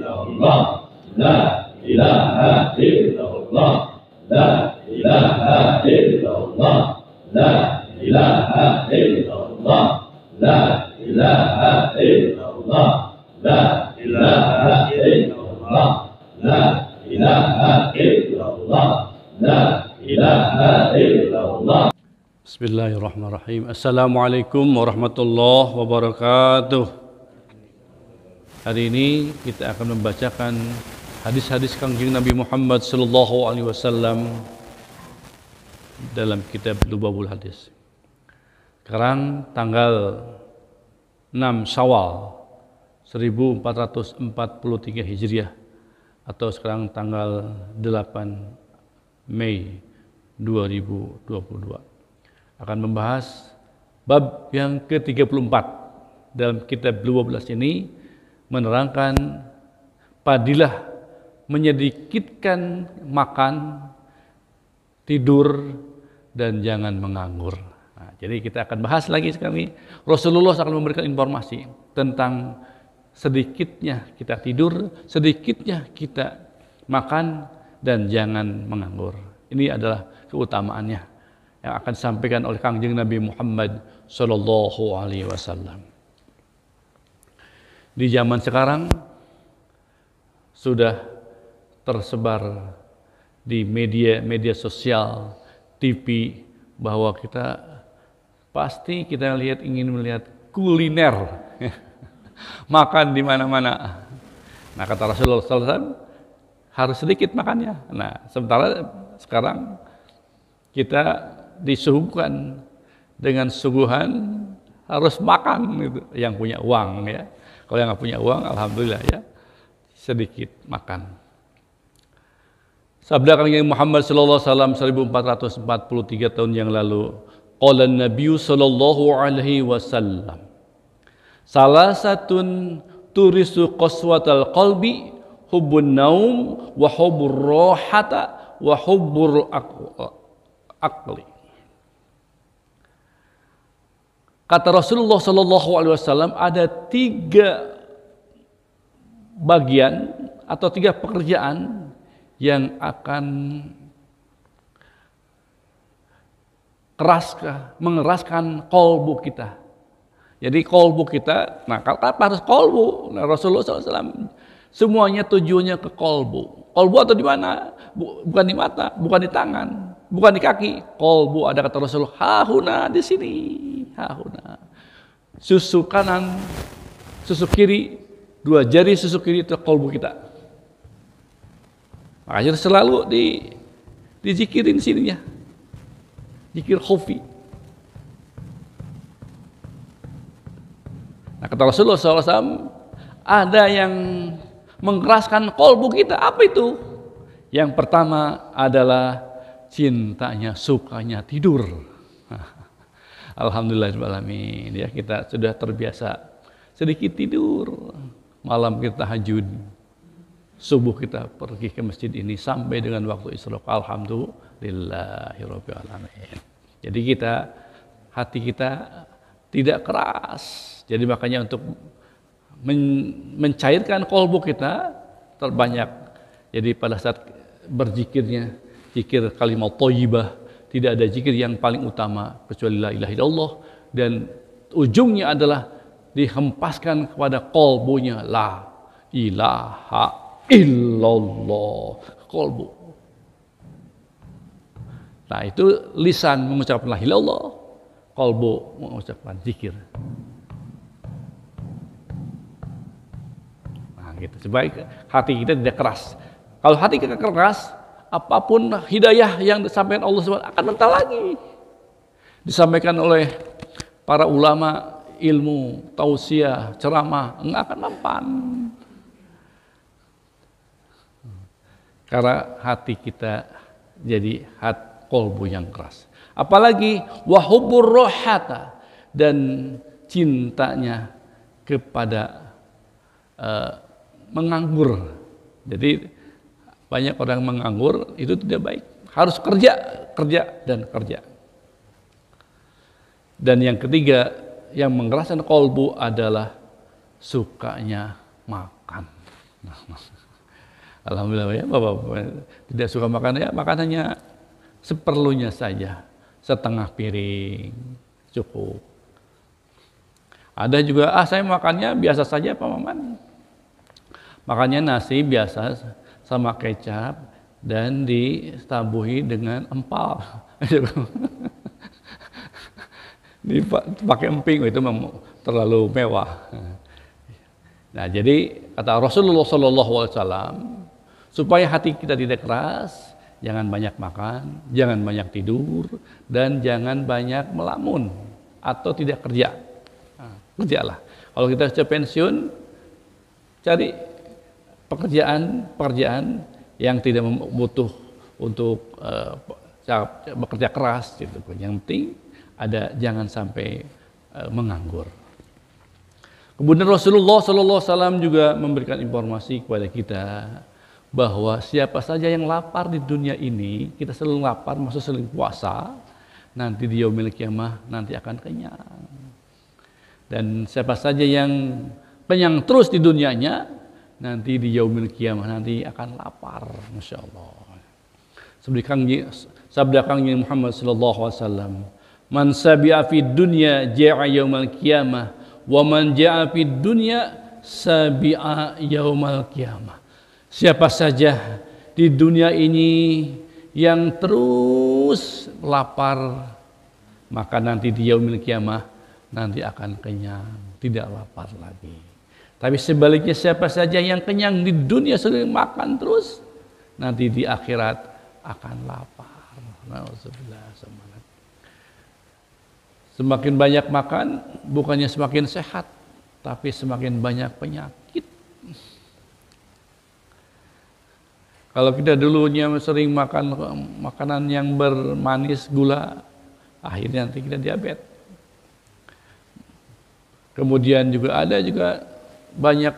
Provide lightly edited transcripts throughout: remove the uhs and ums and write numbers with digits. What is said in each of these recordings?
illallah, la ilaha illallah, la ilaha illallah, la ilaha illallah, la ilaha illallah, la ilaha illallah, la ilaha illallah, la ilaha illallah. Bismillahirrahmanirrahim. Assalamualaikum warahmatullahi wabarakatuh. Hari ini kita akan membacakan hadis-hadis Kangjeng Nabi Muhammad sallallahu alaihi wasallam dalam kitab Lubabul Hadis. Sekarang tanggal 6 Syawal 1443 Hijriah atau sekarang tanggal 8 Mei 2022. Akan membahas bab yang ke-34 dalam kitab 12 ini, menerangkan padilah menyedikitkan makan, tidur, dan jangan menganggur. Nah, jadi kita akan bahas lagi sekali. Rasulullah akan memberikan informasi tentang sedikitnya kita tidur, sedikitnya kita makan, dan jangan menganggur. Ini adalah keutamaannya yang akan disampaikan oleh Kangjeng Nabi Muhammad sallallahu alaihi wasallam. Di zaman sekarang sudah tersebar di media sosial, TV, bahwa kita pasti ingin melihat kuliner makan di mana-mana. Nah, kata Rasulullah SAW, harus sedikit makannya. Nah, sementara sekarang kita disuguhkan dengan suguhan harus makan gitu, yang punya uang ya. Kalau yang nggak punya uang, alhamdulillah ya, sedikit makan. Sabda Kangjeng Muhammad sallallahu alaihi wasallam 1443 tahun yang lalu, qala Nabi sallallahu alaihi wasallam, salasatun turisu qaswatal qalbi, hubbun naum wa hubbur rohata wa hubbur aqli. Kata Rasulullah sallallahu alaihi wasallam, ada 3 bagian atau 3 pekerjaan yang akan mengeraskan kolbu kita. Jadi kolbu kita, nah apa harus kolbu? Nah, Rasulullah SAW semuanya tujuannya ke kolbu. Kolbu atau di mana? Bukan di mata, bukan di tangan, bukan di kaki. Kolbu ada kata Rasulullah, hahuna, di sini, hahuna. Susu kanan, susu kiri, 2 jari susu kiri itu kolbu kita. Makanya selalu dizikirin sininya, zikir khufi. Nah, kata Rasulullah SAW, ada yang mengeraskan kolbu kita. Apa itu? Yang pertama adalah cintanya, sukanya tidur. Alhamdulillahirrahmanirrahim. Ya, kita sudah terbiasa sedikit tidur. Malam kita tahajud, subuh kita pergi ke masjid ini sampai dengan waktu isyraq. Alhamdulillahirabbil alamin. Jadi hati kita tidak keras. Jadi makanya untuk mencairkan kolbu kita terbanyak. Jadi pada saat berzikirnya, zikir kalimat thayyibah, tidak ada zikir yang paling utama kecuali la ilaha illallah, dan ujungnya adalah dihempaskan kepada kolbunya la ilaha illallah, kolbu. Nah, itu lisan mengucapkan la ilaha illallah, kolbu mengucapkan zikir. Gitu. Sebaik hati kita tidak keras. Kalau hati kita keras, apapun hidayah yang disampaikan Allah SWT akan mentah lagi. Disampaikan oleh para ulama ilmu, tausiah, ceramah, enggak akan mempan. Karena hati kita jadi kolbu yang keras. Apalagi wahubbur rohata, dan cintanya kepada menganggur. Jadi banyak orang menganggur, itu tidak baik. Harus kerja dan kerja. Dan yang ketiga yang mengeraskan kolbu adalah sukanya makan. Alhamdulillah ya, Bapak tidak suka makan ya, makan hanya seperlunya saja, setengah piring cukup. Ada juga, saya makannya biasa saja Pak Maman. Makannya nasi biasa sama kecap dan ditabuhi dengan empal. Dipakai emping, itu terlalu mewah. Nah, jadi kata Rasulullah SAW, supaya hati kita tidak keras, jangan banyak makan, jangan banyak tidur, dan jangan banyak melamun atau tidak kerja. Nah, kerjalah. Kalau kita sudah pensiun, cari pekerjaan yang tidak butuh untuk bekerja keras gitu. Yang penting jangan sampai menganggur. Kemudian Rasulullah SAW juga memberikan informasi kepada kita bahwa siapa saja yang lapar di dunia ini, kita selalu lapar, maksud selalu puasa, nanti di yaumil qiyamah nanti akan kenyang. Dan siapa saja yang kenyang terus di dunianya, nanti di yaumil qiyamah nanti akan lapar, Masya Allah. Sabda Kangjeng Muhammad sallallahu alaihi wasallam, "Man sabi'a fid dunya ja'a yaumal qiyamah, wa man ja'a fid dunya sabi'a yaumal qiyamah." Siapa saja di dunia ini yang terus lapar, maka nanti di yaumil qiyamah nanti akan kenyang, tidak lapar lagi. Tapi sebaliknya siapa saja yang kenyang di dunia sering makan terus, nanti di akhirat akan lapar. Nauzubillah. Semakin banyak makan bukannya semakin sehat, tapi semakin banyak penyakit. Kalau kita dulunya sering makan makanan yang bermanis, gula, akhirnya nanti kita diabetes. Kemudian juga ada banyak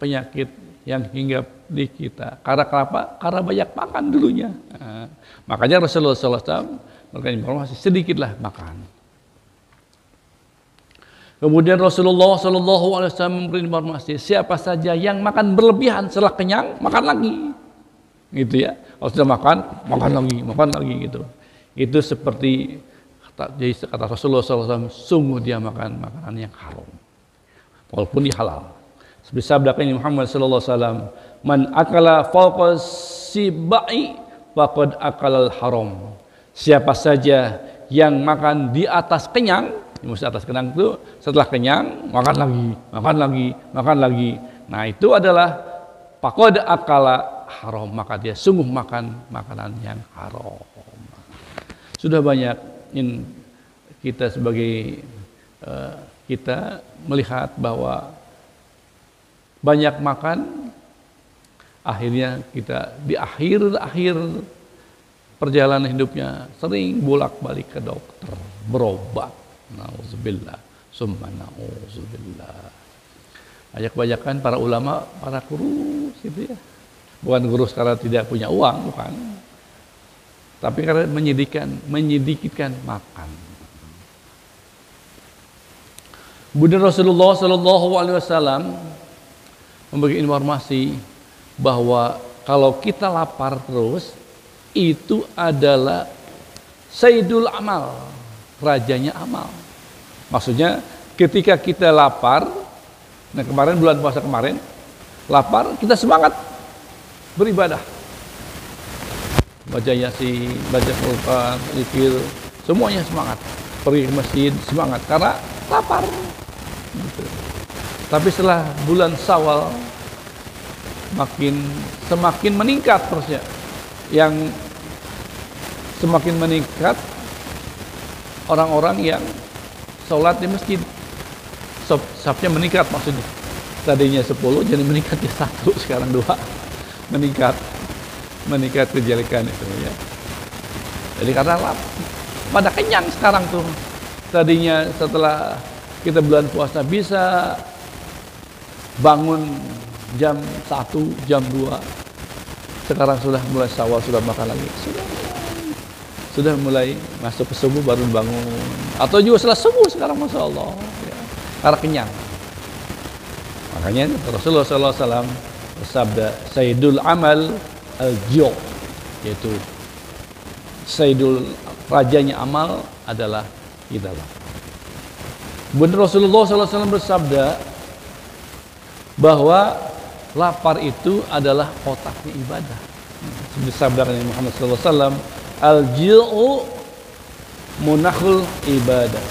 penyakit yang hinggap di kita. Karena kenapa? Karena banyak makan dulunya. Nah, makanya Rasulullah SAW memberikan informasi, sedikitlah makan. Kemudian Rasulullah SAW memberikan informasi, siapa saja yang makan berlebihan setelah kenyang, makan lagi. Gitu ya. Kalau sudah makan lagi gitu. Itu seperti kata Rasulullah SAW, sungguh dia makan makanan yang haram. Walaupun dia halal. Seperti sabda Muhammad sallallahu alaihi wasallam, "Man akala fawqa sibai faqad akalal haram." Siapa saja yang makan di atas kenyang, maksud atas kenyang itu setelah kenyang makan lagi. Nah, itu adalah faqad akala haram, maka dia sungguh makan makanan yang haram. Sudah banyak kita sebagai kita melihat bahwa banyak makan, akhirnya kita di akhir perjalanan hidupnya sering bolak-balik ke dokter, berobat. Nauzubillah, summa nauzubillah. Banyak-banyakan para ulama, para guru gitu ya. Bukan guru karena tidak punya uang, bukan. Tapi karena menyedikitkan makan. Kemudian Rasulullah SAW memberi informasi bahwa kalau kita lapar terus, itu adalah sayyidul amal, rajanya amal. Maksudnya ketika kita lapar, nah kemarin bulan puasa kemarin, lapar, kita semangat beribadah. Baca Yasin, baca Quran, zikir, semuanya semangat. Pergi ke masjid semangat karena lapar. Gitu. Tapi setelah bulan Syawal semakin meningkat terusnya. Yang semakin meningkat orang-orang yang sholat di masjid. Safnya meningkat maksudnya. Tadinya 10 jadi meningkat ya 1, sekarang 2. Meningkat kejelekan itu ya. Jadi karena pada kenyang sekarang tuh. Tadinya setelah kita bulan puasa bisa bangun jam 1, jam 2. Sekarang sudah mulai Syawal, sudah makan lagi. Sudah mulai masuk ke subuh baru bangun. Atau juga setelah subuh sekarang, Masya Allah. Ya. Karena kenyang. Makanya Rasulullah SAW bersabda, Sayyidul amal al-jiu, yaitu Sayyidul rajanya amal adalah kita lapar. Kemudian Rasulullah SAW bersabda bahwa lapar itu adalah otaknya ibadah. Disabdakan oleh Muhammad SAW, al-ji'u munahul ibadah.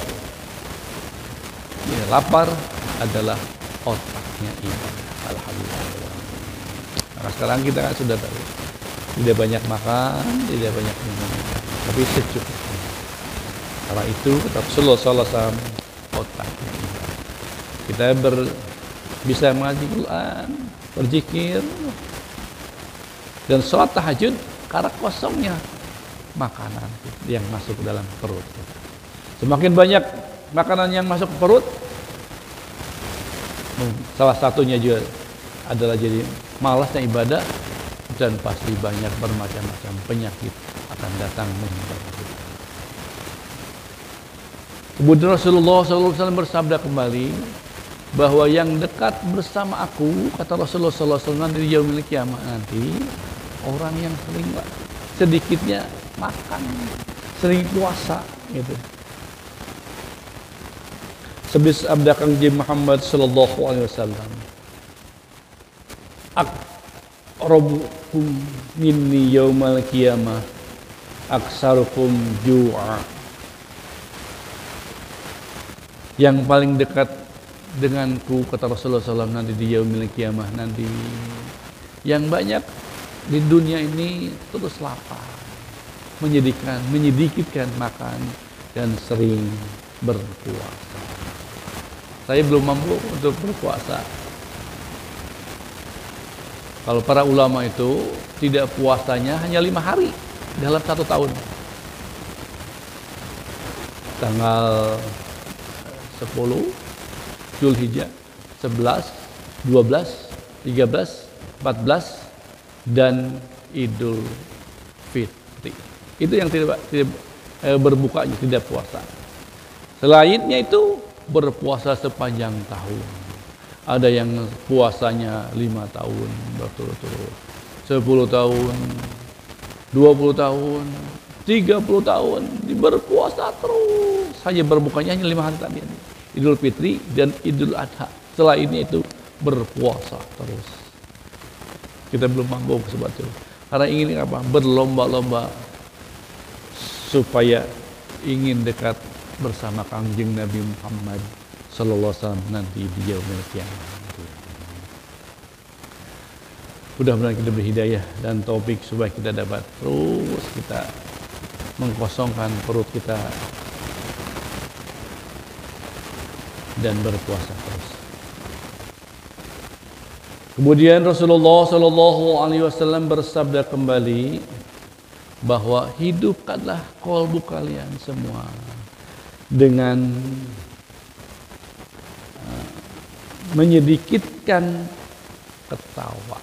Ya, lapar adalah otaknya ibadah. Alhamdulillah. Nah, sekarang kita kan sudah tahu, tidak banyak makan, tidak banyak minum, tapi secukupnya. Karena itu kata Rasulullah SAW, otaknya ibadah. Kita bisa mengaji Quran, berzikir, dan sholat tahajud karena kosongnya makanan yang masuk ke dalam perut. Semakin banyak makanan yang masuk ke perut, salah satunya juga adalah jadi malasnya ibadah, dan pasti banyak bermacam-macam penyakit akan datang menimpa kita. Kemudian Rasulullah SAW bersabda kembali bahwa yang dekat bersama aku, kata Rasulullah SAW, nanti di yaumil kiamat nanti, orang yang sering sedikitnya makan, sering puasa, gitu. Sebis abda Kangjeng Muhammad sallallahu alaihi wasallam, aqrabukum minni yaumal qiyamah aksarukum ju'a. Yang paling dekat denganku, kata Rasulullah SAW, nanti di yaumil qiyamah nanti, yang banyak di dunia ini terus lapar, menyedikitkan makan, dan sering berpuasa. Saya belum mampu untuk berpuasa. Kalau para ulama itu tidak puasanya hanya 5 hari dalam 1 tahun. Tanggal 10 Zulhijjah, 11, 12, 13, 14, dan Idul Fitri. Itu yang tidak berbukanya, tidak puasa. Selainnya itu berpuasa sepanjang tahun. Ada yang puasanya 5 tahun berturut-turut, 10 tahun, 20 tahun, 30 tahun, berpuasa terus. Hanya berbukanya hanya 5 hari tadi, Idul Fitri dan Idul Adha. Setelah ini itu berpuasa terus. Kita belum mampu sebab itu. Karena ingin apa? Berlomba-lomba supaya ingin dekat bersama Kangjeng Nabi Muhammad sallallahu alaihi wasallam nanti di yaumil qiyamah. Mudah-mudahan kita berhidayah dan taufik supaya kita dapat terus kita mengkosongkan perut kita dan berpuasa terus. Kemudian Rasulullah sallallahu alaihi wasallam bersabda kembali bahwa hidupkanlah qalbu kalian semua dengan menyedikitkan ketawa,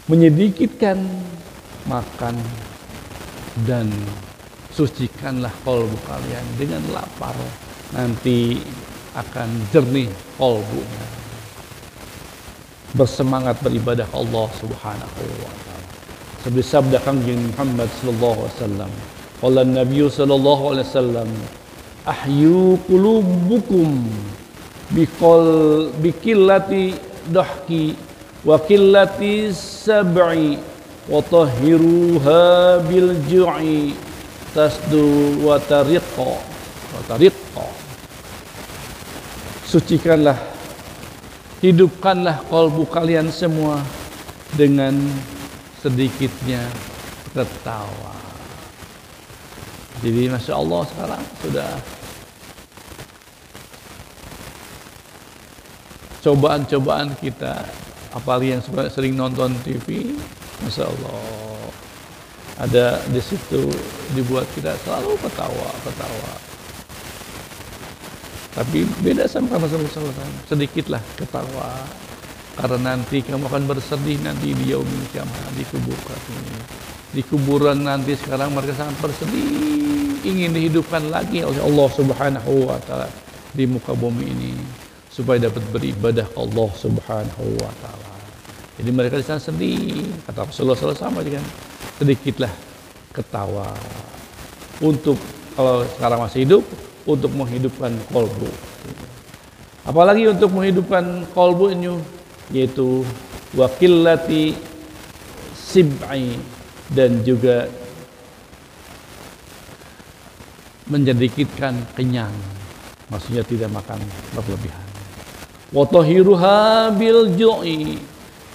menyedikitkan makan, dan sucikanlah qalbu kalian dengan lapar, nanti akan jernih qalbunya. Bersemangat beribadah Allah Subhanahu wa taala. Seperti sabda Kangjeng Muhammad sallallahu alaihi wasallam, qala Nabi sallallahu alaihi wasallam, ahyu qulubukum bikillati dahki wa qillati sab'i wa tahhiruha bil ju'i tasdu wa tariqa. Sucikanlah, hidupkanlah kalbu kalian semua dengan sedikitnya tertawa. Jadi Masya Allah sekarang sudah cobaan-cobaan kita, apalagi yang sering nonton TV, Masya Allah, ada di situ dibuat kita selalu ketawa. Tapi beda sama Rasulullah SAW, sedikitlah ketawa, karena nanti kamu akan bersedih nanti di yaumil qiyamah, di kuburan nanti. Sekarang mereka sangat bersedih, ingin dihidupkan lagi oleh Allah Subhanahu wa taala di muka bumi ini supaya dapat beribadah Allah Subhanahu wa taala. Jadi mereka di sana sedih. Kata Rasulullah SAW kan, sedikitlah ketawa untuk kalau sekarang masih hidup, untuk menghidupkan kolbu. Apalagi untuk menghidupkan kolbu ini, yaitu wakillati sib'i, dan juga menjadikan kenyang, maksudnya tidak makan berlebihan. Wa tahiruha bil ju'i,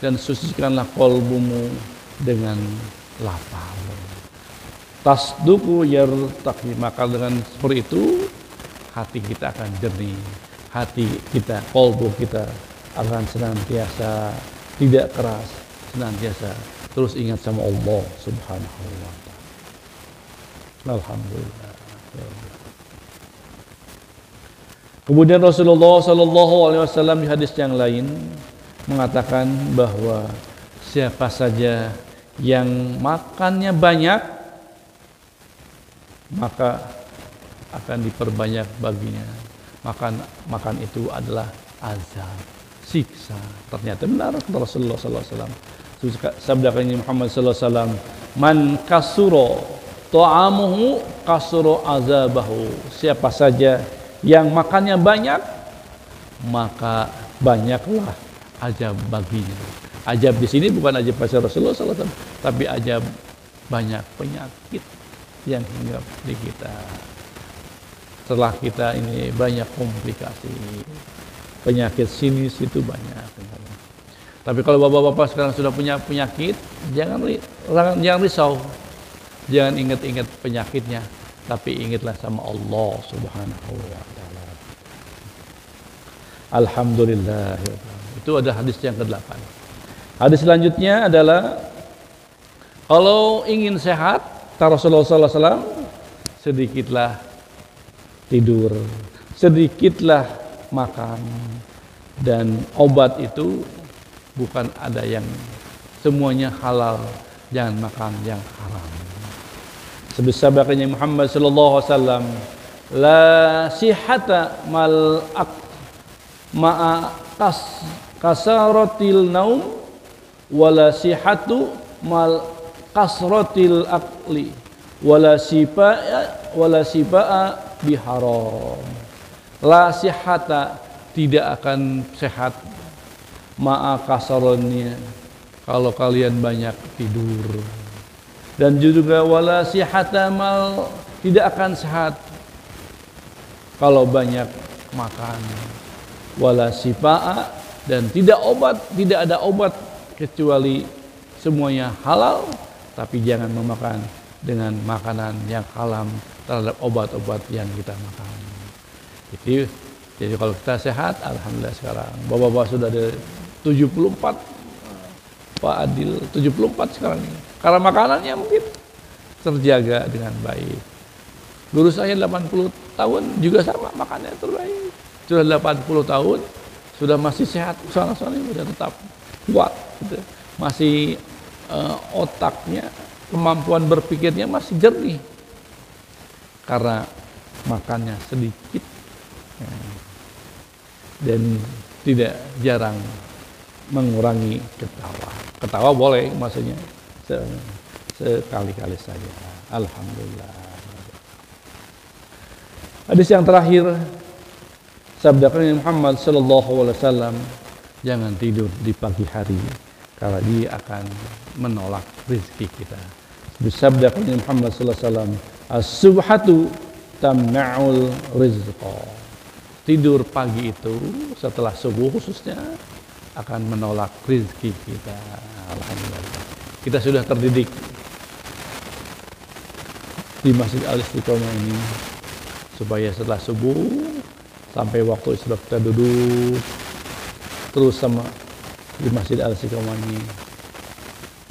dan sucikanlah kolbumu dengan lapar. Tasduku yartaqi, maka dengan seperti itu hati kita akan jernih, hati kita, kolbu kita akan senantiasa tidak keras, senantiasa terus ingat sama Allah Subhanahu wa ta'ala. Alhamdulillah. Kemudian Rasulullah SAW di hadis yang lain mengatakan bahwa siapa saja yang makannya banyak, maka akan diperbanyak baginya. Makan itu adalah azab, siksa. Ternyata benar kata Rasulullah SAW. Sabda Nabi Muhammad SAW, man kasuro ta'amuhu kasuro azabahu. Siapa saja yang makannya banyak, maka banyaklah azab baginya. Azab di sini bukan azab pasal Rasulullah SAW, tapi azab banyak penyakit yang hinggap di kita. Setelah kita ini banyak komplikasi, penyakit sini situ banyak. Tapi kalau bapak-bapak sekarang sudah punya penyakit, jangan risau, jangan ingat-ingat penyakitnya, tapi ingatlah sama Allah Subhanahu wa ta'ala. Alhamdulillah. Itu ada hadis yang ke-8. Hadis selanjutnya adalah kalau ingin sehat, kata Rasulullah SAW, sedikitlah tidur, sedikitlah makan, dan obat itu bukan ada yang semuanya halal, jangan makan yang haram. Sebesar-besarnya Muhammad sallallahu alaihi wasallam, la sihata mal ma'a kasaratil naum wala sihatu mal kasratil aqli wala sifa'a biharam. La sihata, tidak akan sehat, ma'a kasaronnya, kalau kalian banyak tidur, dan juga wala sihata mal, tidak akan sehat kalau banyak makan, wala sifa'a, dan tidak ada obat kecuali semuanya halal, tapi jangan memakan dengan makanan yang haram terhadap obat-obat yang kita makan. Jadi kalau kita sehat, alhamdulillah sekarang. Bapak-bapak sudah ada 74, Pak Adil 74 sekarang ini. Karena makanannya mungkin terjaga dengan baik. Guru saya 80 tahun juga sama, makannya terbaik. Sudah 80 tahun, sudah masih sehat. Soalnya sudah tetap kuat. Gitu. Masih otaknya, kemampuan berpikirnya masih jernih. Karena makannya sedikit. Dan tidak jarang mengurangi ketawa. Ketawa boleh, maksudnya sekali-kali saja. Alhamdulillah. Hadis yang terakhir, sabda Nabi Muhammad sallallahu alaihi wasallam, jangan tidur di pagi hari karena dia akan menolak rezeki kita. Sabda Nabi Muhammad sallallahu alaihi wasallam, as-subhatu tamna'ul rizqa. Tidur pagi itu setelah subuh khususnya akan menolak rezeki kita. Alhamdulillah. Kita sudah terdidik di Masjid Al-Istiqomah ini supaya setelah subuh sampai waktu istirahat kita duduk terus sama di Masjid Al-Istiqomah ini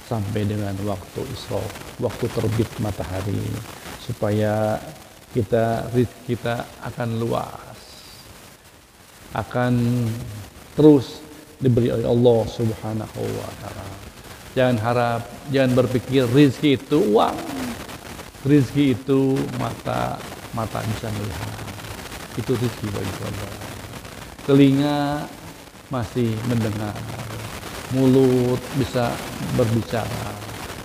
sampai dengan waktu isyraq, waktu terbit matahari, supaya rezeki kita akan luas, akan terus diberi oleh Allah Subhanahu wa ta'ala. Jangan berpikir rezeki itu uang, rezeki itu mata bisa melihat, itu rezeki bagi Allah. Telinga masih mendengar, mulut bisa berbicara,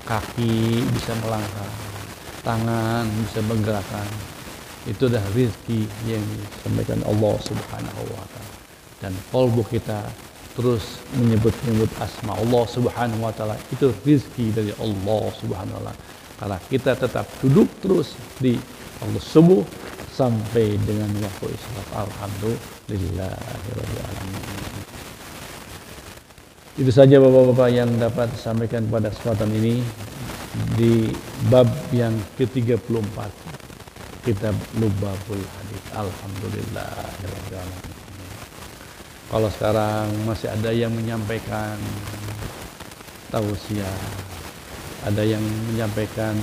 kaki bisa melangkah, tangan bisa bergerakan. Itu adalah rezeki yang disampaikan Allah Subhanahu wa taala. Dan kalbu kita terus menyebut-nyebut asma Allah Subhanahu wa taala, itu rezeki dari Allah Subhanahu wa taala. Karena kita tetap duduk terus di Allah subuh sampai dengan waktu isyarat. Alhamdulillahirabbil alamin. Itu saja Bapak-bapak yang dapat disampaikan pada kesempatan ini di bab yang ke-34 kitab Lubabul Hadis. Alhamdulillahirabbil alamin. Kalau sekarang masih ada yang menyampaikan tausiah, ada yang menyampaikan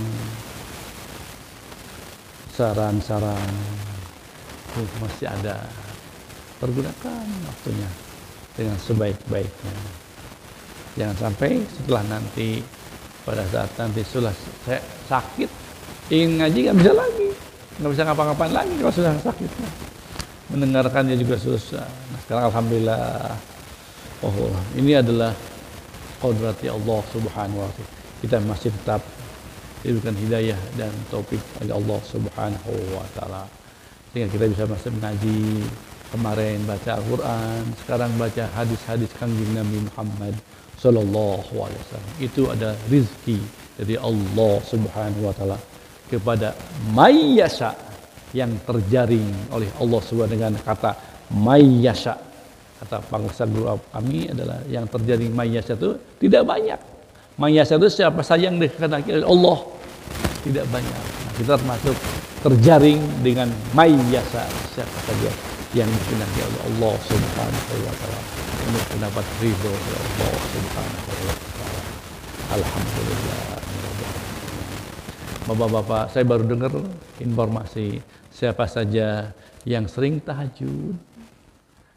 saran-saran, masih ada, pergunakan waktunya dengan sebaik-baiknya. Jangan sampai setelah nanti, pada saat nanti sudah sakit, ingin ngaji nggak bisa lagi, nggak bisa ngapa-ngapain lagi kalau sudah sakit. Mendengarkannya juga susah. Nah, sekarang alhamdulillah, ini adalah qadrati Allah Subhanahu wa taala. Kita masih tetap diberikan hidayah dan taufik oleh Allah Subhanahu wa taala, sehingga kita bisa masih mengaji. Kemarin baca Al-Quran, sekarang baca hadis-hadis Kangjeng Nabi Muhammad Sallallahu Alaihi Wasallam. Itu ada rizki dari Allah Subhanahu wa taala kepada mayyasha, yang terjaring oleh Allah Subhanahu dengan kata mayyasha. Kata bangsa guru kami adalah yang terjaring mayyasha itu tidak banyak. Mayyasha itu siapa saja yang dikehendaki oleh Allah, tidak banyak. Nah, kita termasuk terjaring dengan mayyasha, siapa saja yang dikehendaki oleh Allah Subhanahu wa taala untuk mendapat ridho dari Allah Subhanahu wa taala. Alhamdulillah. Bapak-bapak, saya baru dengar informasi siapa saja yang sering tahajud,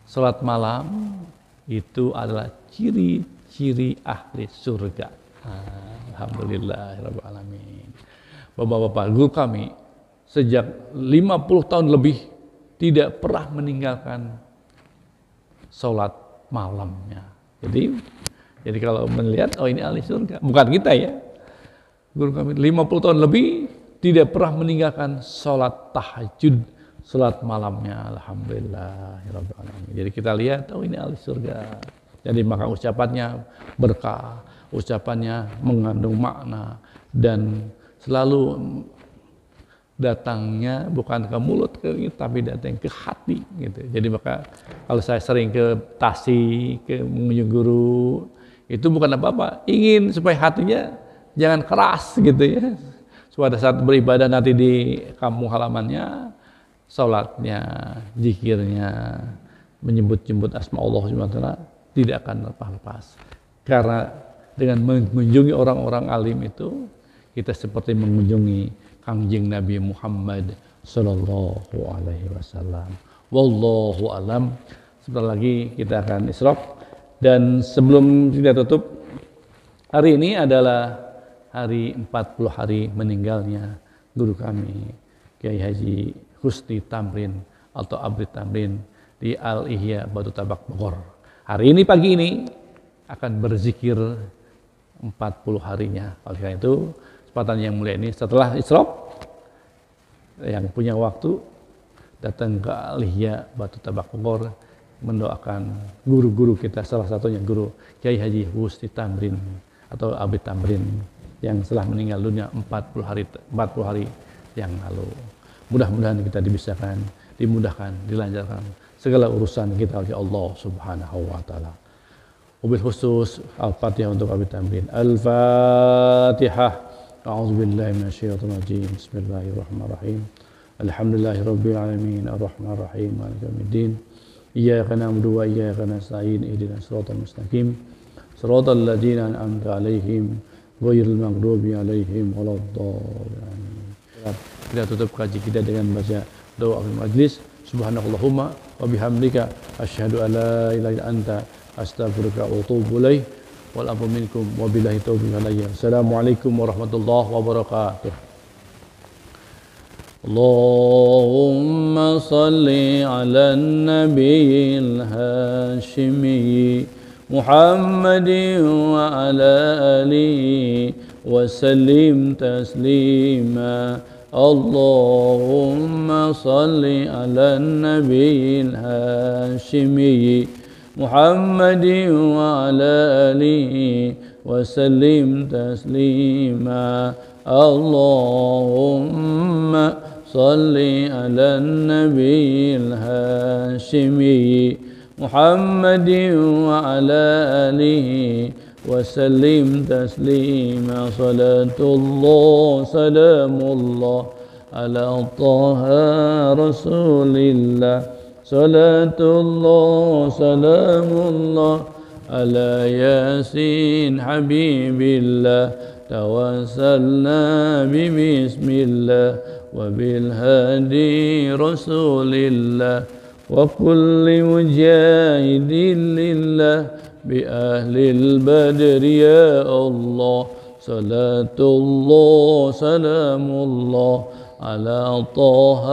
salat malam, itu adalah ciri-ciri ahli surga. Alhamdulillahirabbil alamin. Bapak-bapak, guru kami sejak 50 tahun lebih tidak pernah meninggalkan salat malamnya. Jadi kalau melihat, ini ahli surga, bukan kita ya. Guru kami 50 tahun lebih tidak pernah meninggalkan sholat tahajud, sholat malamnya. Alhamdulillahirabbil alamin. Jadi kita lihat, ini ahli surga. Jadi maka ucapannya berkah, ucapannya mengandung makna, dan selalu datangnya bukan ke mulut tapi datang ke hati gitu. Jadi maka kalau saya sering ke Tasik, ke mengunjungi guru, itu bukan apa-apa, ingin supaya hatinya jangan keras gitu ya. Pada saat beribadah nanti di kampung halamannya, sholatnya, zikirnya, menyebut-nyebut asma Allah SWT tidak akan lepas-lepas. Karena dengan mengunjungi orang-orang alim itu, kita seperti mengunjungi Kangjeng Nabi Muhammad Sallallahu Alaihi Wasallam. Wallahu alam. Sebentar lagi kita akan Isra. Dan sebelum kita tutup, hari ini adalah hari 40 hari meninggalnya guru kami Kiai Haji Husni Tamrin atau Abri Tamrin di Al-Ihya Batu Tabak Bogor. Hari ini pagi ini akan berzikir 40 harinya. Oleh karena itu, kesempatan yang mulia ini setelah Isra, yang punya waktu datang ke Al-Ihya Batu Tabak Bogor mendoakan guru-guru kita, salah satunya guru Kiai Haji Husni Tamrin atau Abri Tamrin yang telah meninggal dunia 40 hari yang lalu. Mudah-mudahan kita dibisakan, dimudahkan, dilancarkan segala urusan kita oleh Allah Subhanahu wa taala. Wabil khusus Al-Fatihah untuk Abri Tamrin. Al-Fatihah. A'udzubillahi minasyaitonir rajim. Bismillahirrahmanirrahim. Alhamdulillahirabbil alamin arrahmanir rahim maliki yaumiddin. Iyyaka na'budu wa iyyaka nasta'in ihdinas siratal mustaqim. Siratal ladzina an'amta 'alaihim ghairil maghdubi 'alaihim waladdallin. Kita tutup kaji kita dengan baca doa majlis. Subhanakallahumma wa bihamdika asyhadu an la ilaha illa anta astaghfiruka wa atubu ilaik. Wal afu minkum wa billahi taufiq walayya. Assalamualaikum warahmatullahi wabarakatuh. Allahumma salli ala nabiyil hashimi محمد وعلى آله وسلم تسليما اللهم صل على النبي الهاشمي محمد وعلى آله وسلم تسليما اللهم صل على النبي الهاشمي محمد وعلى آله وسلم تسليما صلاة الله سلام الله على طه رسول الله صلاة الله سلام الله على ياسين حبيب الله توسلنا ببسم الله وبالهادي رسول الله وكل مجاهد لله بأهل البدر يا الله صلاة الله سلام الله على طه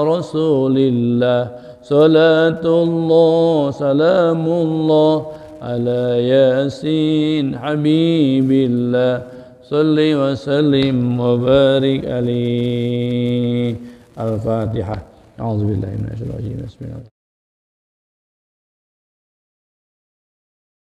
رسول الله صلاة الله سلام الله على ياسين حبيب الله صل وسلم وبارك عليه. الفاتحة. أعوذ بالله من الشيطان الرجيم. بسم الله.